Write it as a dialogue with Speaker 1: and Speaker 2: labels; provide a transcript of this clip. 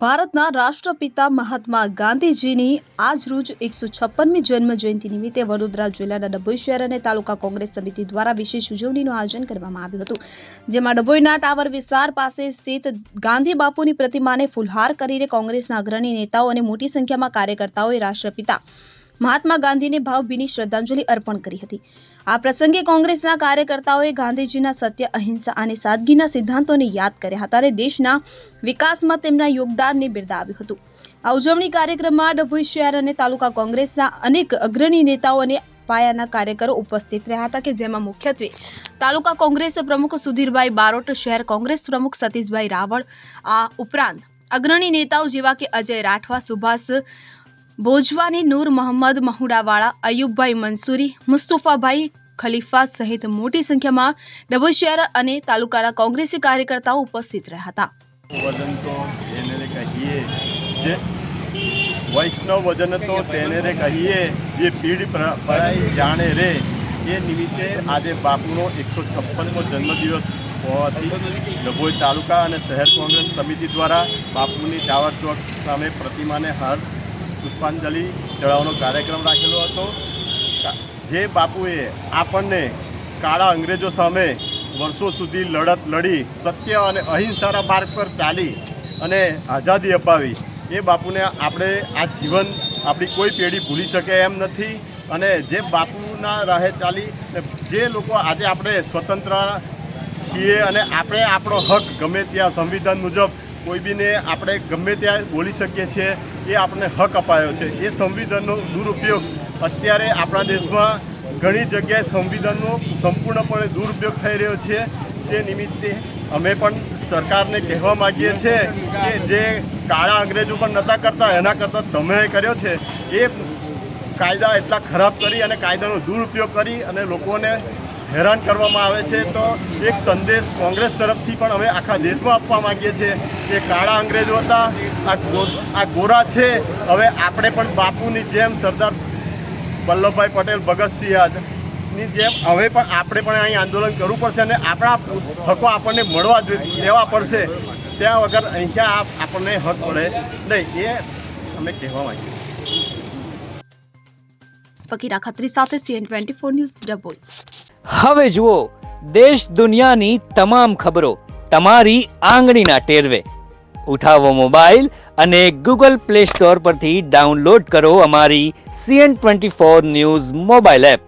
Speaker 1: ભારતના રાષ્ટ્રપિતા મહાત્મા ગાંધીજીની આજરોજ 156મી જન્મ જયંતિ નિમિત્તે વડોદરા જિલ્લાના ડભોઈ શહેર અને તાલુકા કોંગ્રેસ સમિતિ દ્વારા વિશેષ ઉજવણીનું આયોજન કરવામાં આવ્યું હતું, જેમાં ડભોઈના ટાવર વિસ્તાર પાસે સ્થિત ગાંધી બાપુની પ્રતિમાને ફૂલહાર કરીને કોંગ્રેસના અગ્રણી નેતાઓ અને મોટી સંખ્યામાં કાર્યકર્તાઓએ રાષ્ટ્રપિતા મહાત્મા ગાંધીને ભાવભીની શ્રદ્ધાંજલિ અર્પણ કરી હતી। આ પ્રસંગે કોંગ્રેસના કાર્યકર્તાઓએ ગાંધીજીના સત્ય, અહિંસા અને સાદગીના સિદ્ધાંતોને યાદ કર્યા હતા અને દેશના વિકાસમાં તેમના યોગદાનને બિરદાવ્યું હતું। આ ઉજવણી કાર્યક્રમમાં ડભોઈ શહેર અને તાલુકા કોંગ્રેસના અનેક અગ્રણી નેતાઓ અને પાયાના કાર્યકરો ઉપસ્થિત રહ્યા હતા, કે જેમાં મુખ્યત્વે તાલુકા કોંગ્રેસ પ્રમુખ સુધીરભાઈ બારોટ, શહેર કોંગ્રેસ પ્રમુખ સતીશભાઈ રાવળ, આ ઉપરાંત અગ્રણી નેતાઓ જેવા કે અજય રાઠવા, સુભાષ ભોજવાની, નૂર મોહમ્મદ મહુડાવાળા, અયુબભાઈ મંસૂરી, મુસ્તફાભાઈ ખલીફા સહિત મોટી સંખ્યામાં ડભોઈ શહેર અને તાલુકાના કોંગ્રેસી કાર્યકર્તાઓ ઉપસ્થિત રહ્યા હતા।
Speaker 2: વજન તો તેને રે કહીએ, જે વૈષ્ણવ વજન તો તેને રે કહીએ, જે પીઢ પરાઈ જાણે રે, એ નિમિત્તે આજે બાપુનો 156મો જન્મદિવસ હોવાથી ડભોઈ તાલુકા અને શહેર કોંગ્રેસ સમિતિ દ્વારા બાપુની ટાવર ચોક સામે પ્રતિમાને હાર પુષ્પાંજલિ ચડાવવાનો કાર્યક્રમ રાખેલો હતો। જે બાપુએ આપણને કાળા અંગ્રેજો સામે વર્ષો સુધી લડત લડી, સત્ય અને અહિંસાના માર્ગ પર ચાલી અને આઝાદી અપાવી, એ બાપુને આપણે આ જીવન આપણી કોઈ પેઢી ભૂલી શકે એમ નથી। અને જે બાપુના રાહે ચાલી જે લોકો આજે આપણે સ્વતંત્ર છીએ અને આપણે આપણો હક ગમે ત્યાં સંવિધાન મુજબ કોઈ બીને આપણે ગમે ત્યાં બોલી શકીએ છીએ, એ આપણને હક અપાયો છે। એ સંવિધાનનો દુરુપયોગ અત્યારે આપણા દેશમાં ઘણી જગ્યાએ સંવિધાનનો સંપૂર્ણપણે દુરુપયોગ થઈ રહ્યો છે। તે નિમિત્તે અમે પણ સરકારને કહેવા માગીએ છીએ કે જે કાળા અંગ્રેજો પણ નહોતા કરતા, એના કરતાં તમે કર્યો છે, એ કાયદા એટલા ખરાબ કરી અને કાયદાનો દુરુપયોગ કરી અને લોકોને હેરાન કરવામાં આવે છે। તો એક સંદેશ કોંગ્રેસ તરફથી પણ અમે આખા દેશમાં આપવા માગીએ છીએ કે કાળા અંગ્રેજો હતા, આ ગોરા છે, હવે આપણે પણ બાપુની જેમ, સરદાર વલ્લભભાઈ પટેલ, ભગતસિંહની જેમ હવે પણ આપણે પણ અહીં આંદોલન કરવું પડશે અને આપણા હકો આપણને મળવા દેવા પડશે। ત્યાં વગર અહીંયા આપણને હક મળે નહીં, એ અમે કહેવા માગીએ।
Speaker 1: ફકીરા ખત્રી સાથે CN24 ન્યૂઝ ડભોઈ।
Speaker 3: હવે જુઓ દેશ દુનિયાની તમામ ખબરો તમારી આંગળીના ટેરવે। ઉઠાવો મોબાઈલ અને Google Play Store પરથી ડાઉનલોડ કરો અમારી CN24 ન્યૂઝ મોબાઈલ એપ।